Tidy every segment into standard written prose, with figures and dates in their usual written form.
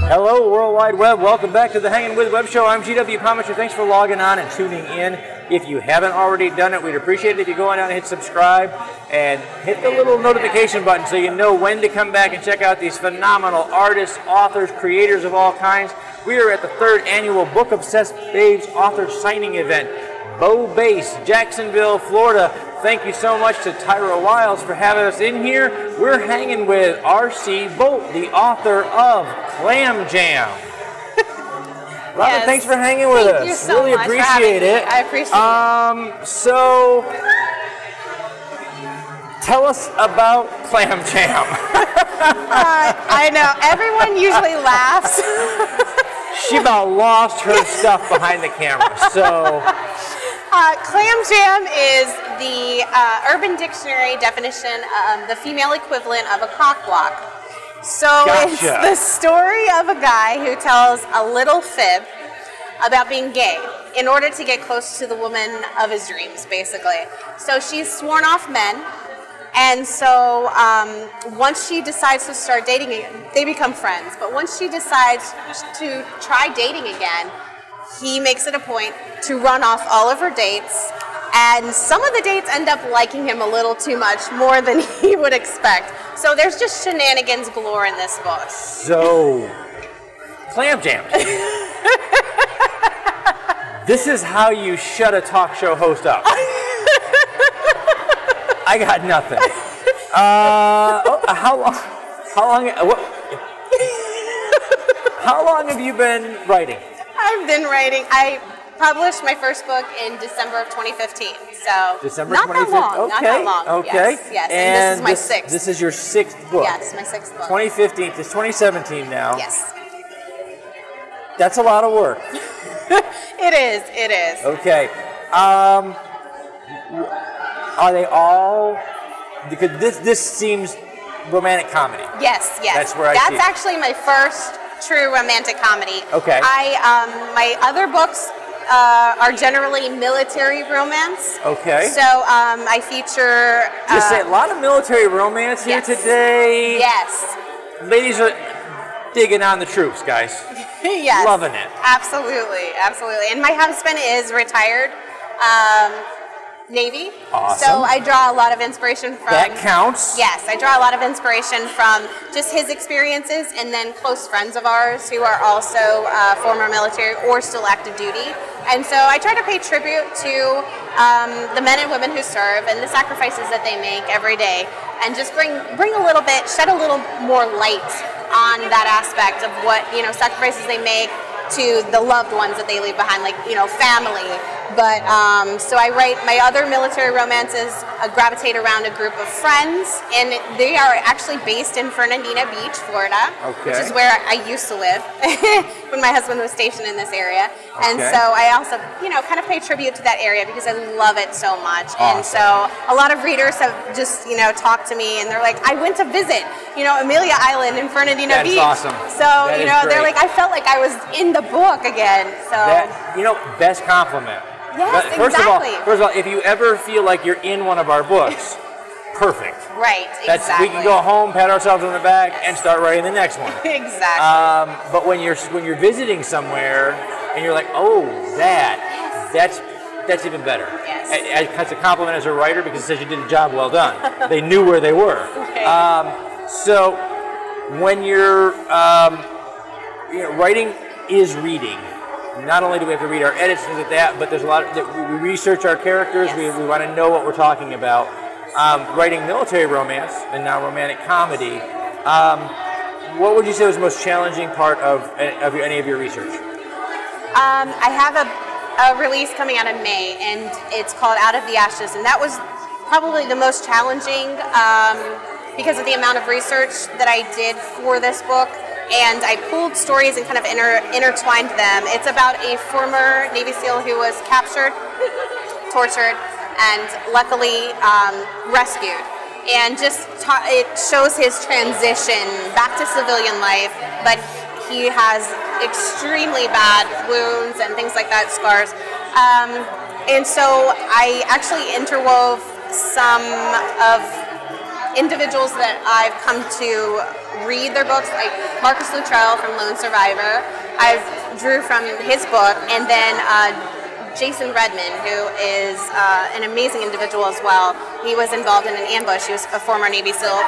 Hello, World Wide Web. Welcome back to the Hangin With Web Show. I'm GW Pomisher. Thanks for logging on and tuning in. If you haven't already done it, we'd appreciate it if you go on down and hit subscribe and hit the little notification button so you know when to come back and check out these phenomenal artists, authors, creators of all kinds. We are at the 3rd annual Book Obsessed Babes author signing event, Bow Base, Jacksonville, Florida. Thank you so much to Tyra Wiles for having us in here. We're hanging with R.C. Boldt, the author of Clam Jam. Robin, yes. Thanks for hanging with us. Thank you so really much appreciate it. I appreciate it. So, tell us about Clam Jam. I know, everyone usually laughs. She about lost her stuff behind the camera, so... Clam Jam is the Urban Dictionary definition of the female equivalent of a cock block. So Gotcha. It's the story of a guy who tells a little fib about being gay in order to get close to the woman of his dreams, basically. So she's sworn off men, and so once she decides to start dating again, they become friends. But once she decides to try dating again, he makes it a point to run off all of her dates, and some of the dates end up liking him a little too much, more than he would expect. So there's just shenanigans galore in this book. So, Clam Jam. This is how you shut a talk show host up. I got nothing. How long have you been writing? I've been writing. I published my first book in December of 2015. So December not 2015. that long. Okay. Not that long. Okay. Yes. Yes. And this is my 6th. This is your 6th book. Yes, my 6th book. 2015 to 2017 now. Yes. That's a lot of work. It is. It is. Okay. Are they all? Because this seems romantic comedy. Yes. Yes. That's where I see it. That's actually my first true romantic comedy. Okay. My other books are generally military romance. Okay. So I feature. Just say a lot of military romance here today. Yes. Ladies are digging on the troops, guys. Yes. Loving it. Absolutely, absolutely. And my husband is retired Navy. Awesome. So I draw a lot of inspiration from... That counts. Yes, I draw a lot of inspiration from just his experiences, and then close friends of ours who are also former military or still active duty. And so I try to pay tribute to the men and women who serve and the sacrifices that they make every day, and just bring a little bit, shed a little more light on that aspect of what, sacrifices they make to the loved ones that they leave behind, like, family. But so I write my other military romances gravitate around a group of friends, and they are actually based in Fernandina Beach, Florida, which is where I used to live when my husband was stationed in this area. And so I also, kind of pay tribute to that area because I love it so much. Awesome. And so a lot of readers have just, talked to me, and they're like, I went to visit, Amelia Island in Fernandina Beach. That's awesome. So, they're like, I felt like I was in the book again. So best compliment. Yes, exactly. First of all, if you ever feel like you're in one of our books, perfect. Right, exactly. We can go home, pat ourselves on the back, and start writing the next one. Exactly. But when you're visiting somewhere and you're like, oh, that's even better. Yes. It's a compliment as a writer because it says you did a job well done. They knew where they were. Okay. So when you're writing is reading. Not only do we have to read our edits and things like that, but there's a lot of, we research our characters. Yes. We want to know what we're talking about. Writing military romance and now romantic comedy. What would you say was the most challenging part of any of your research? I have a release coming out in May, and it's called Out of the Ashes, and that was probably the most challenging because of the amount of research that I did for this book. and I pulled stories and kind of intertwined them. It's about a former Navy SEAL who was captured, tortured, and luckily rescued. And just it shows his transition back to civilian life, but he has extremely bad wounds and things like that, scars. And so I actually interwove some of individuals that I've come to read their books, like Marcus Luttrell from Lone Survivor. I drew from his book, and then Jason Redman, who is an amazing individual as well. He was involved in an ambush. He was a former Navy SEAL,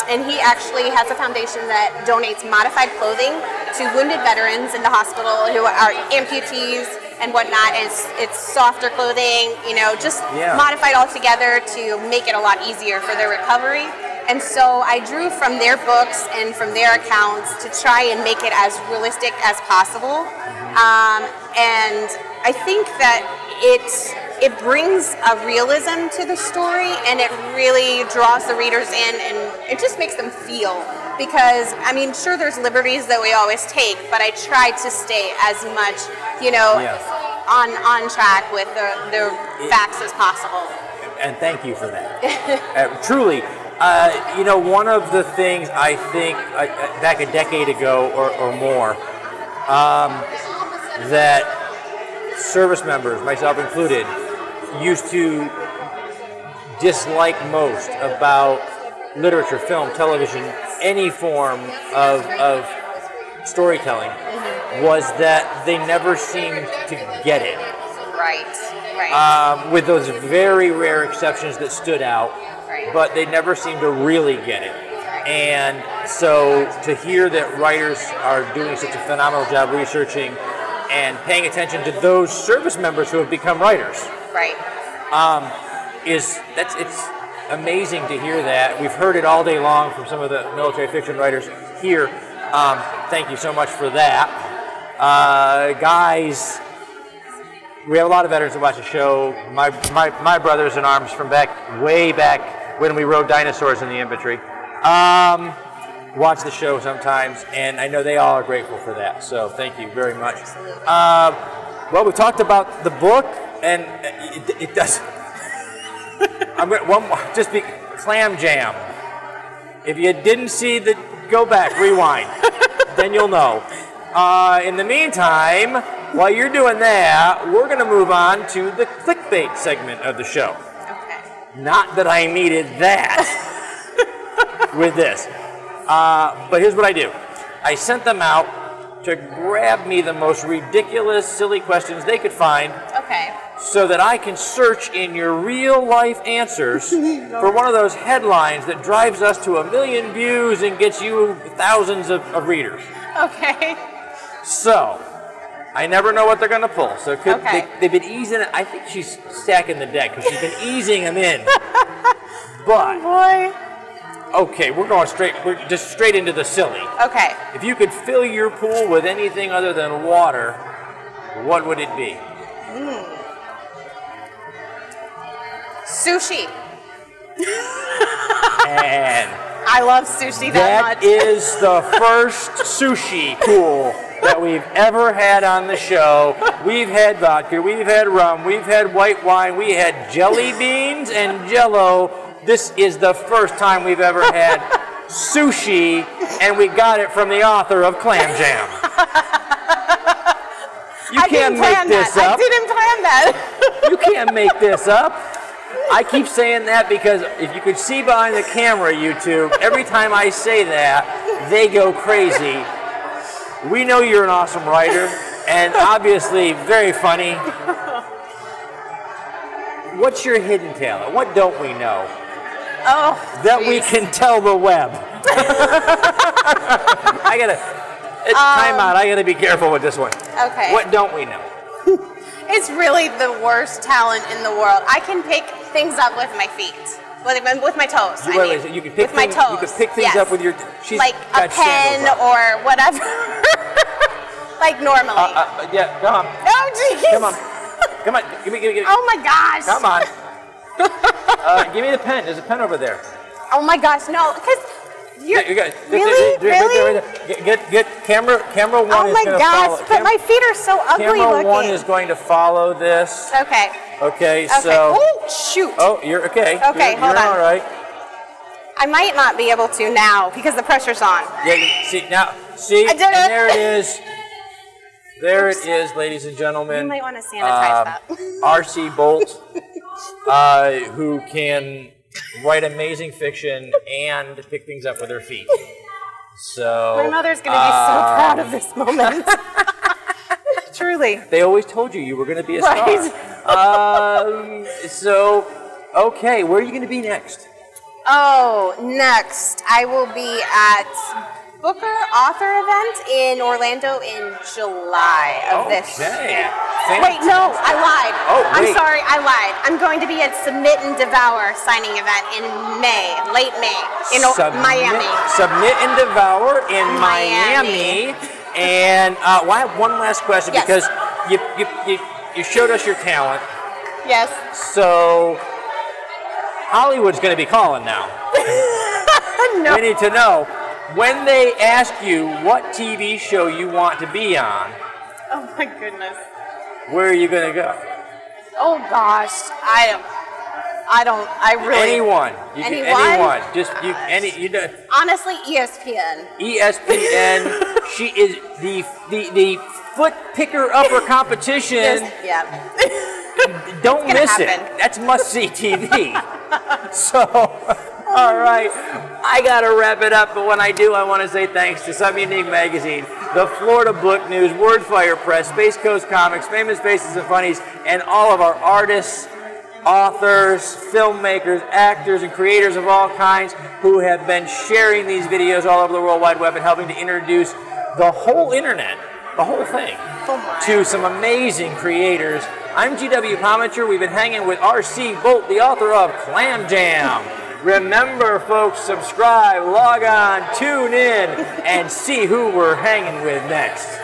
and he actually has a foundation that donates modified clothing to wounded veterans in the hospital who are amputees and whatnot. And it's softer clothing, you know, just modified altogether to make it a lot easier for their recovery. And so I drew from their books and from their accounts to try and make it as realistic as possible. And I think that it brings a realism to the story, and it really draws the readers in, and it just makes them feel. Because, I mean, sure, there's liberties that we always take, but I try to stay as much, you know, on track with the facts as possible. And thank you for that. Truly. You know, one of the things I think back a decade ago or more, that service members, myself included, used to dislike most about literature, film, television, any form of storytelling, was that they never seemed to get it. Right. With those very rare exceptions that stood out. But they never seem to really get it. And so to hear that writers are doing such a phenomenal job researching and paying attention to those service members who have become writers, it's amazing to hear that. We've heard it all day long from some of the military fiction writers here. Thank you so much for that. Guys, we have a lot of veterans that watch the show. My brothers in arms from way back when we rode dinosaurs in the infantry, watch the show sometimes, and I know they all are grateful for that. So thank you very much. Well, we talked about the book, and it does. I'm going one more. Just be Clam Jam. If you didn't see the, go back, rewind. Then you'll know. In the meantime, while you're doing that, we're going to move on to the clickbait segment of the show. Not that I needed that with this. But here's what I do. I sent them out to grab me the most ridiculous, silly questions they could find so that I can search in your real-life answers for one of those headlines that drives us to 1 million views and gets you thousands of readers. So, I never know what they're going to pull. So they've been easing it. I think she's stacking the deck because she's been easing them in. But, okay, we're going straight. We're just straight into the silly. If you could fill your pool with anything other than water, what would it be? Sushi. And I love sushi that much. That is the first sushi pool that we've ever had on the show. We've had vodka, we've had rum, we've had white wine, we had jelly beans and Jell-O. This is the first time we've ever had sushi, and we got it from the author of Clam Jam. You can't make this up. I didn't plan that. You can't make this up. I keep saying that because if you could see behind the camera, YouTube, every time I say that, they go crazy. We know you're an awesome writer, and obviously very funny. What's your hidden talent? What don't we know? That we can tell the web. Time out. I gotta be careful with this one. What don't we know? It's really the worst talent in the world. I can pick things up with my feet. With my toes. You can pick things, you can pick things up with your. Like a pen or whatever. Like normally. Yeah, come on. Oh, jeez. Come on. Give me. Oh my gosh. Come on. Give me the pen. There's a pen over there. Oh my gosh, no, because Really? Get camera one. Oh is my gonna gosh! follow. But my feet are so ugly Camera looking. one is going to follow this. Okay. Okay. So. Oh shoot. Oh, you're okay. Okay, you're hold on. All right. I might not be able to now because the pressure's on. Yeah. See now. See. I did it. And there it is. There it is, ladies and gentlemen. You might want to sanitize that. R.C. Boldt, who can write amazing fiction and pick things up with her feet. So my mother's going to be so proud of this moment. Truly. They always told you were going to be a star. So, okay, where are you going to be next? Oh, next I will be at Booker Author Event in Orlando in July of this year. Wait, no, I lied. Oh, wait. I'm sorry, I lied. I'm going to be at Submit and Devour signing event in May, late May, in Miami. Submit and Devour in Miami. And well, I have one last question because you showed us your talent. Yes. So Hollywood's going to be calling now. No. We need to know. When they ask you what TV show you want to be on, oh my goodness, where are you going to go? Oh gosh, I really. Anyone. Anyone. Just honestly, ESPN. ESPN. She is the foot picker upper competition. Don't miss it. That's must see TV. So. All right, I gotta wrap it up, but when I do, I want to say thanks to Some Unique Magazine, the Florida Book News, Wordfire Press, Space Coast Comics, Famous Faces and Funnies, and all of our artists, authors, filmmakers, actors, and creators of all kinds who have been sharing these videos all over the World Wide Web and helping to introduce the whole internet, the whole thing, to some amazing creators. I'm GW Pomacher. We've been hanging with R.C. Boldt, the author of Clam Jam. Remember, folks, subscribe, log on, tune in, and see who we're hanging with next.